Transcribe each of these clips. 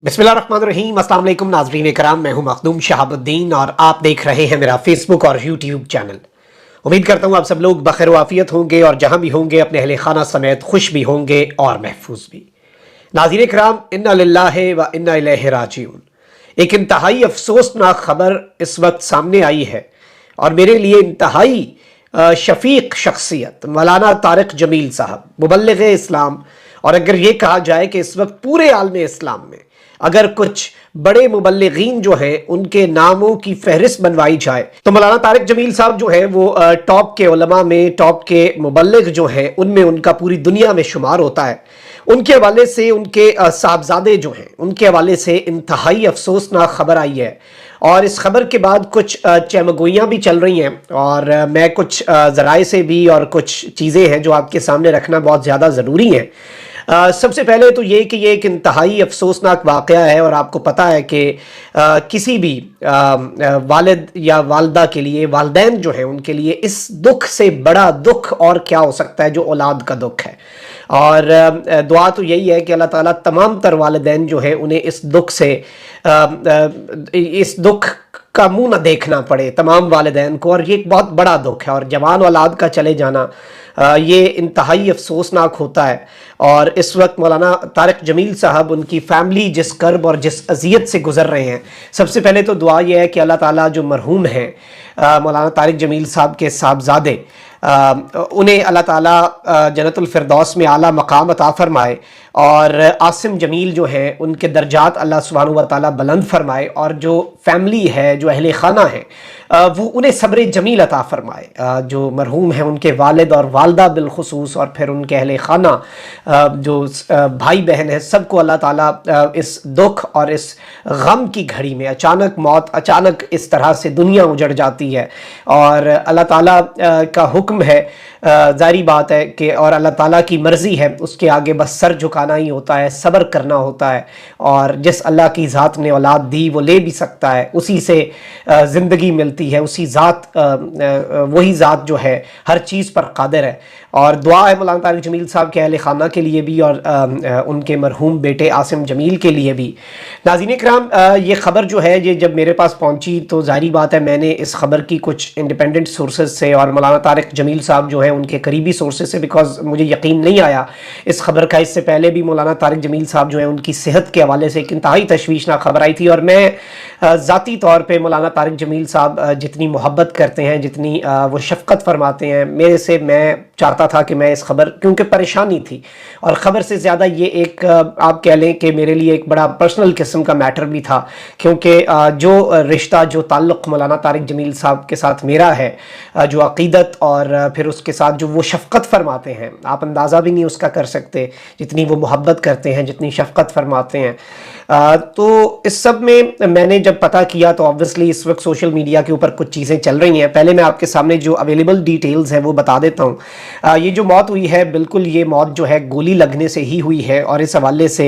बिस्मिल्लाहिर्रहमानिर्रहीम। अस्सलाम वालेकुम नाज़रीन कराम, मैं हूं मखदूम शहाबुद्दीन और आप देख रहे हैं मेरा फेसबुक और यूट्यूब चैनल। उम्मीद करता हूं आप सब लोग बखैर वाफियत होंगे और जहां भी होंगे अपने अहले खाना समेत खुश भी होंगे और महफूज भी। नाज़रीन कराम, इन्ना लिल्लाहि व इन्ना इलैहि राजिऊन। एक इंतहाई अफसोसनाक खबर इस वक्त सामने आई है और मेरे लिए इंतहाई शफीक शख्सियत मौलाना तारिक जमील साहब मुबल्लिग इस्लाम। और अगर ये कहा जाए कि इस वक्त पूरे आलम इस्लाम में अगर कुछ बड़े मुबल्लिगीन जो हैं उनके नामों की फहरिस्त बनवाई जाए तो मौलाना तारिक जमील साहब जो हैं वो टॉप के उलमा में, टॉप के मुबल्लिग जो हैं उनमें उनका पूरी दुनिया में शुमार होता है। उनके हवाले से उनके साहबजादे जो हैं उनके हवाले से इंतहाई अफसोसनाक खबर आई है और इस खबर के बाद कुछ चहमगोइयाँ भी चल रही हैं और मैं कुछ ज़राए से भी और कुछ चीज़ें हैं जो आपके सामने रखना बहुत ज़्यादा ज़रूरी है। सबसे पहले तो ये कि ये एक इंतहाई अफसोसनाक वाक़या है और आपको पता है कि किसी भी वालिद या वालदा के लिए, वालदैन जो हैं उनके लिए इस दुख से बड़ा दुख और क्या हो सकता है जो औलाद का दुख है। और दुआ तो यही है कि अल्लाह ताला तमाम तर वालिदैन जो हैं उन्हें इस दुख से इस दुख का मुंह न देखना पड़े तमाम वालिदैन को। और ये एक बहुत बड़ा दुख है और जवान औलाद का चले जाना ये इंतहाई अफसोसनाक होता है। और इस वक्त मौलाना तारिक जमील साहब, उनकी फ़ैमिली जिस कर्ब और जिस अजियत से गुज़र रहे हैं, सबसे पहले तो दुआ यह है कि अल्लाह ताला जो मरहूम हैं मौलाना तारिक जमील साहब के साहबजादे, उन्हें अल्लाह ताला जन्नतुल फिरदौस में आला मकाम अता फरमाए और आसिम जमील जो हैं उनके दर्जात अल्लाह सुब्हानहू व तआला बुलंद फरमाए और जो फैमिली है, जो अहले खाना है, वो उन्हें सब्र जमील अता फरमाए। जो मरहूम हैं उनके वालिद और वालदा बिलखुसूस और फिर उनके अहले खाना जो भाई बहन है, सबको अल्लाह ताला इस दुख और इस गम की घड़ी में अचानक मौत, अचानक इस तरह से दुनिया उजड़ जाती है और अल्लाह ताला का हुक्म है, जारी बात है कि और अल्लाह ताला की मर्ज़ी है, उसके आगे बस सर झुकाना ही होता है, सब्र करना होता है। और जिस अल्लाह की ज़ात ने औलाद दी वो ले भी सकता है, उसी से ज़िंदगी मिलती है, उसी ज़ात वही ज़ात जो है हर चीज़ पर कादिर है। और दुआ है मौलाना तारिक जमील साहब के अहले खाना के लिए भी और उनके मरहूम बेटे आसिम जमील के लिए भी। नाज़रीन इकराम, ये ख़बर जो है ये जब मेरे पास पहुंची तो ज़ाहिर बात है मैंने इस खबर की कुछ इंडिपेंडेंट सोर्सेज से और मौलाना तारिक जमील साहब जो हैं उनके करीबी सोर्सेज से, बिकॉज मुझे यकीन नहीं आया इस खबर का। इससे पहले भी मौलाना तारिक जमील साहब जो हैं उनकी सेहत के हवाले से एक इंतहाई तशवीशनाक खबर आई थी और मैं ज़ाती तौर पर मौलाना तारिक जमील साहब जितनी मोहब्बत करते हैं, जितनी वो शफ़क़त फरमाते हैं मेरे से, मैं चाहता था कि मैं इस खबर, क्योंकि परेशानी थी और ख़बर से ज़्यादा ये एक आप कह लें कि मेरे लिए एक बड़ा पर्सनल किस्म का मैटर भी था, क्योंकि जो रिश्ता, जो ताल्लुक़ मौलाना तारिक जमील साहब के साथ मेरा है, जो अक़ीदत और फिर उसके साथ जो वो शफ़क़त फरमाते हैं, आप अंदाज़ा भी नहीं उसका कर सकते जितनी वो मोहब्बत करते हैं, जितनी शफ़क़त फरमाते हैं। तो इस सब में मैंने जब पता किया तो ऑब्वियसली इस वक्त सोशल मीडिया के ऊपर कुछ चीज़ें चल रही हैं। पहले मैं आपके सामने जो अवेलेबल डिटेल्स हैं वो बता देता हूँ। ये जो मौत हुई है, बिल्कुल ये मौत जो है गोली लगने से ही हुई है और इस हवाले से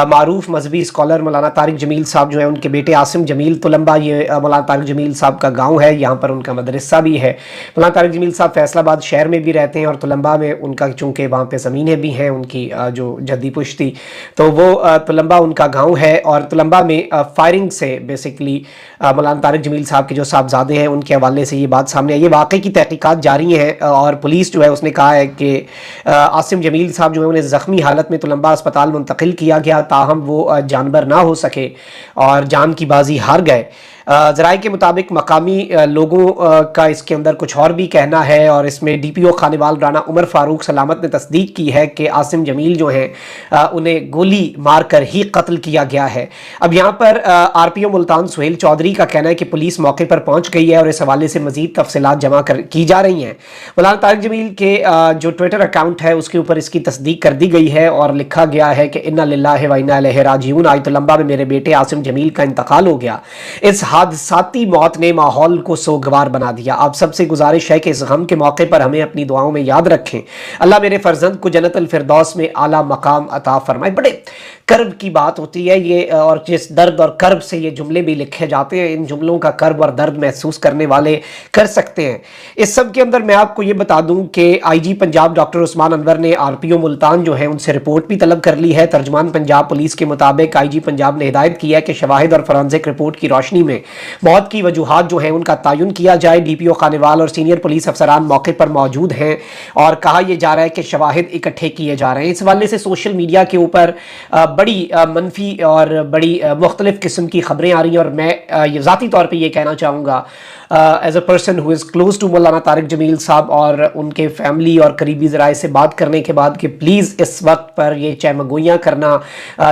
मारूफ मजहबी स्कॉलर मौलाना तारिक जमील साहब जो है, उनके बेटे आसिम जमील, तुलंबा, ये मौलाना तारिक जमील साहब का गाँव है, यहाँ पर उनका मदरसा भी है। मौलाना तारिक जमील साहब फैसलाबाद शहर में भी रहते हैं और तुलंबा में उनका, चूँकि वहाँ पर ज़मीनें भी हैं उनकी जो जद्दी पुश्ती, तो वो तुलंबा उनका गाँव है। और तुलंबा में फायरिंग से बेसिकली मौलाना तारिक जमील साहब के जो साहबजादे हैं उनके हवाले से ये बात सामने आई है। वाकई की तहकीकात जारी हैं और पुलिस जो है उसने कहा है कि आसिम जमील साहब जो है उन्हें ज़ख्मी हालत में तुलंबा अस्पताल मुंतकिल किया गया, ताहम वो जानबर ना हो सके और जान की बाजी हार गए। ज़राए के मुताबिक मकामी लोगों का इसके अंदर कुछ और भी कहना है और इसमें DPO खानेवाल राना उमर फारूक सलामत ने तस्दीक की है कि आसिम जमील जो हैं उन्हें गोली मारकर ही कत्ल किया गया है। अब यहाँ पर RPO मुल्तान सुहेल चौधरी का कहना है कि पुलिस मौके पर पहुँच गई है और इस हवाले से मज़ीद तफसीलात जमा की जा रही हैं। मौलाना तारिक जमील के जो ट्विटर अकाउंट है उसके ऊपर इसकी तस्दीक कर दी गई है और लिखा गया है कि इन्ना लिल्लाहि व इन्ना इलैहि राजिऊन। आज तुलंबा में मेरे बेटे आसिम जमील का इंतकाल हो गया। इस हादसाती मौत ने माहौल को सोगवार बना दिया। आप सबसे गुजारिश है कि इस गम के मौके पर हमें अपनी दुआओं में याद रखें। अल्लाह मेरे फर्जंद को जन्नतुल फिरदौस में आला मकाम अता फरमाए। बड़े कर्ब की बात होती है ये, और जिस दर्द और कर्ब से ये जुमले भी लिखे जाते हैं, इन जुमलों का कर्ब और दर्द महसूस करने वाले कर सकते हैं। इस सब के अंदर मैं आपको ये बता दूं कि IG पंजाब डॉक्टर उस्मान अनवर ने RPO मुल्तान जो है उनसे रिपोर्ट भी तलब कर ली है। तर्जुमान पंजाब पुलिस के मुताबिक IG पंजाब ने हिदायत की है कि शवाहिद और फॉरेंसिक रिपोर्ट की रोशनी में मौत की वजूहात जो है उनका तयन किया जाए। DPO खानेवाल और सीनियर पुलिस अफसरान मौके पर मौजूद हैं और कहा यह जा रहा है कि शवाहिद इकट्ठे किए जा रहे हैं। इस हवाले से सोशल मीडिया के ऊपर बड़ी मनफी और बड़ी मुख्तलिफ किस्म की खबरें आ रही हैं, और मैं ये ज़ाती तौर पर यह कहना चाहूँगा as a person who is close to Maulana Tariq Jameel साहब और उनके फैमिली और करीबी ज़राए से बात करने के बाद कि प्लीज़ इस वक्त पर ये चहमगोइयाँ करना,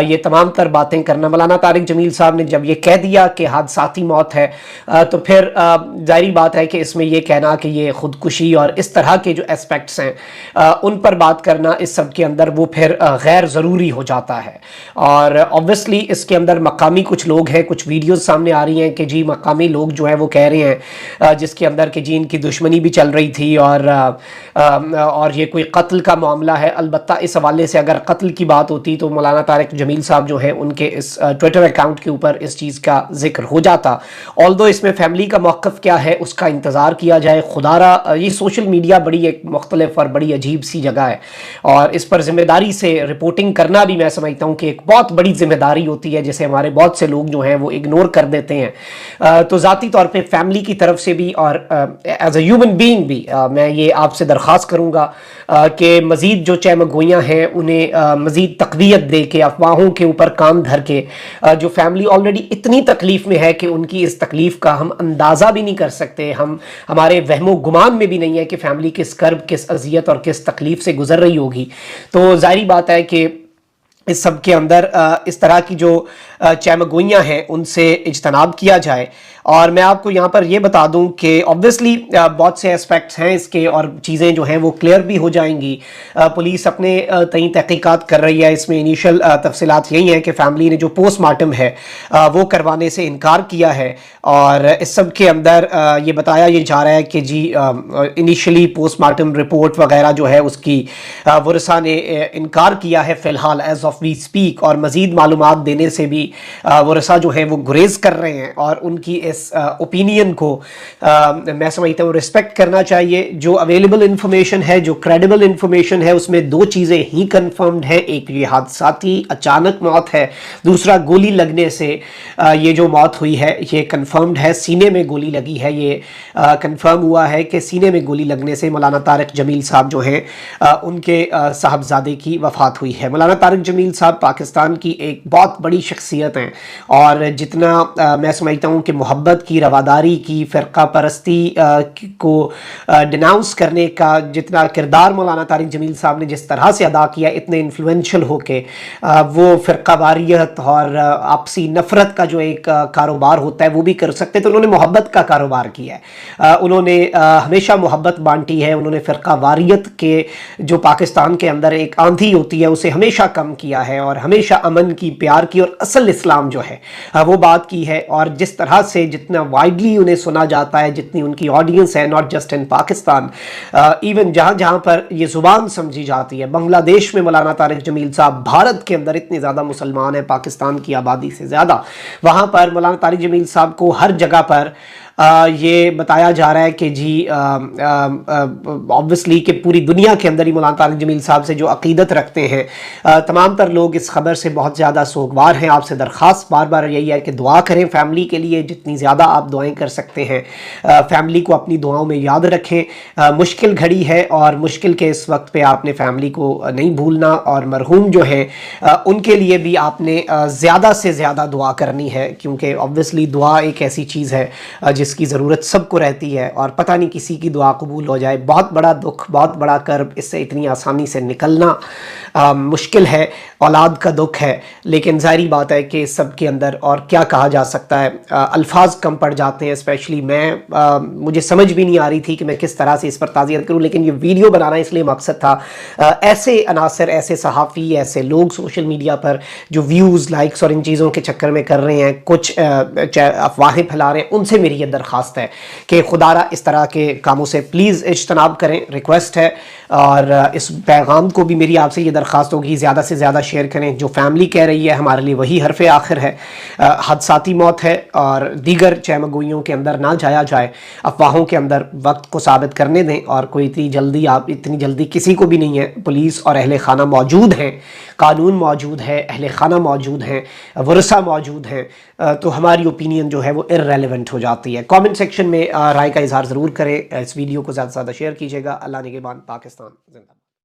ये तमाम तर बातें करना, मौलाना तारिक जमील साहब ने जब ये कह दिया कि हादसाती मौत है तो फिर ज़ाहिर बात है कि इसमें यह कहना कि ये ख़ुदकुशी और इस तरह के जो एस्पेक्ट्स हैं उन पर बात करना इस सब के अंदर वो फिर गैर ज़रूरी हो जाता है। और ऑब्वियसली इसके अंदर मकामी कुछ लोग हैं, कुछ वीडियोज़ सामने आ रही हैं कि जी मकामी लोग जो है वो कह रहे हैं जिसके अंदर कि जी इनकी दुश्मनी भी चल रही थी और ये कोई कत्ल का मामला है। अलबत्ता इस हवाले से अगर कत्ल की बात होती तो मौलाना तारिक जमील साहब जो है उनके इस ट्विटर अकाउंट के ऊपर इस चीज़ का जिक्र हो जाता। ऑल्दो इसमें फैमिली का मौक़िफ़ क्या है उसका इंतज़ार किया जाए। खुदारा ये सोशल मीडिया बड़ी एक मुख्तलिफ और बड़ी अजीब सी जगह है और इस पर ज़िम्मेदारी से रिपोर्टिंग करना भी मैं समझता हूँ कि एक बहुत बड़ी ज़िम्मेदारी होती है जिसे हमारे बहुत से लोग जो हैं वो इग्नोर कर देते हैं। तो ज़ाती तौर पर फैमिली की तरफ से भी और एज अ ह्यूमन बीइंग भी मैं ये आपसे दरख्वास्त करूँगा कि मज़ीद जो चहमगोइयाँ हैं उन्हें मज़ीद तक़वियत दे के अफवाहों के ऊपर कान धर के जो फैमिली ऑलरेडी इतनी तकलीफ़ में है कि उनकी इस तकलीफ़ का हम अंदाज़ा भी नहीं कर सकते, हम हमारे वहमो गुमान में भी नहीं है कि फैमिली किस कर्ब, किस अज़ियत और किस तकलीफ़ से गुज़र रही होगी। तो ज़ाहिर बात है कि इस सब के अंदर इस तरह की जो चहमगोइयाँ हैं उनसे इज्तनाब किया जाए। और मैं आपको यहाँ पर ये बता दूँ कि ऑब्वियसली बहुत से एस्पेक्ट्स हैं इसके और चीज़ें जो हैं वो क्लियर भी हो जाएंगी। पुलिस अपने तय तहकीकात कर रही है। इसमें इनिशियल तफसीलात यही हैं कि फैमिली ने जो पोस्टमार्टम है वो करवाने से इनकार किया है और इस सब के अंदर ये बताया ये जा रहा है कि जी इनिशियली पोस्टमार्टम रिपोर्ट वगैरह जो है उसकी वरसा ने इनकार किया है फ़िलहाल एज ऑफ वी स्पीक, और मज़ीद मालूमात देने से भी वरसा जो है वो गुरेज कर रहे हैं और उनकी इस ओपिनियन को मैं समझता हूँ रिस्पेक्ट करना चाहिए। जो अवेलेबल इंफॉर्मेशन है, जो क्रेडिबल इंफॉर्मेशन है, उसमें दो चीज़ें ही कंफर्म्ड है। एक ये हादसाती अचानक मौत है, दूसरा गोली लगने से ये जो मौत हुई है ये कंफर्म्ड है। सीने में गोली लगी है, ये कंफर्म हुआ है कि सीने में गोली लगने से मौलाना तारिक जमील साहब जो हैं उनके साहबजादे की वफ़ात हुई है। मौलाना तारिक जमील साहब पाकिस्तान की एक बहुत बड़ी शख्सियत हैं और जितना मैं समझता हूँ कि मोहब्बत की, रवादारी की, फ़िरका परस्ती को डिनाउंस करने का जितना किरदार मौलाना तारिक जमील साहब ने जिस तरह से अदा किया, इतने इन्फ्लुएंशियल हो के वो फ़िरका वारियत और आपसी नफ़रत का जो एक कारोबार होता है वो भी कर सकते। तो उन्होंने मोहब्बत का कारोबार किया है, उन्होंने हमेशा मोहब्बत बांटी है, उन्होंने फ़िरका वारियत के जो पाकिस्तान के अंदर एक आंधी होती है उसे हमेशा कम किया है और हमेशा अमन की, प्यार की और असल इस्लाम जो है वो बात की है। और जिस तरह से जितना वाइडली उन्हें सुना जाता है, जितनी उनकी ऑडियंस है not just in Pakistan, even जहाँ जहाँ पर ये ज़ुबान समझी जाती है, बांग्लादेश में मौलाना तारिक जमील साहब, भारत के अंदर इतने ज़्यादा मुसलमान हैं पाकिस्तान की आबादी से ज़्यादा, वहाँ पर मौलाना तारिक जमील साहब को हर जगह पर ये बताया जा रहा है कि जी ऑब्वियसली कि पूरी दुनिया के अंदर ही मौलाना तारिक जमील साहब से जो अकीदत रखते हैं तमाम तर लोग इस खबर से बहुत ज़्यादा सोगवार हैं। आपसे दरख्वास्त बार बार यही है कि दुआ करें फैमिली के लिए, जितनी ज़्यादा आप दुआएं कर सकते हैं फैमिली को अपनी दुआओं में याद रखें। मुश्किल घड़ी है और मुश्किल के इस वक्त पे आपने फैमिली को नहीं भूलना और मरहूम जो है उनके लिए भी आपने ज़्यादा से ज़्यादा दुआ करनी है, क्योंकि ऑब्वियसली दुआ एक ऐसी चीज़ है जिस جس کی ضرورت سب کو رہتی ہے، اور پتہ نہیں کسی کی دعا قبول ہو جائے. بہت بڑا دکھ، بہت بڑا کرب، اس سے اتنی آسانی سے نکلنا مشکل ہے. اولاد کا دکھ ہے، لیکن ظاہری بات ہے کہ سب کے اندر اور کیا کہا جا سکتا ہے. الفاظ کم پڑ جاتے ہیں. اسپیشلی مجھے سمجھ بھی نہیں آ رہی تھی کہ میں کس طرح سے اس پر تعزیت کروں، لیکن یہ ویڈیو بنانا اس لیے مقصد تھا. ایسے عناصر، ایسے صحافی، ایسے لوگ سوشل میڈیا پر جو ویوز، لائکس اور ان چیزوں کے چکر میں کر رہے ہیں، کچھ افواہیں پھیلا رہے ہیں، ان سے میری یہ درخواست ہے کہ خدا را اس طرح کے کاموں سے پلیز اجتناب کریں. ریکویسٹ ہے. اور اس پیغام کو بھی میری آپ سے یہ درخواست ہوگی زیادہ سے زیادہ شیئر کریں. جو فیملی کہہ رہی ہے ہمارے لیے وہی حرف آخر ہے. حادثاتی موت ہے، اور دیگر چہمگوئیوں کے اندر نہ جایا جائے. افواہوں کے اندر وقت کو ثابت کرنے دیں. اور کوئی اتنی جلدی کسی کو بھی نہیں ہے. پولیس اور اہل خانہ موجود ہیں، قانون موجود ہے، اہل خانہ موجود ہیں، ورثہ موجود ہیں. تو ہماری اوپینین جو ہے وہ ارریلیونٹ ہو جاتی ہے. کامنٹ سیکشن میں رائے کا اظہار ضرور کریں. اس ویڈیو کو زیادہ سے زیادہ شیئر کیجیے گا. اللہ نگہبان. پاکستان زندہ باد.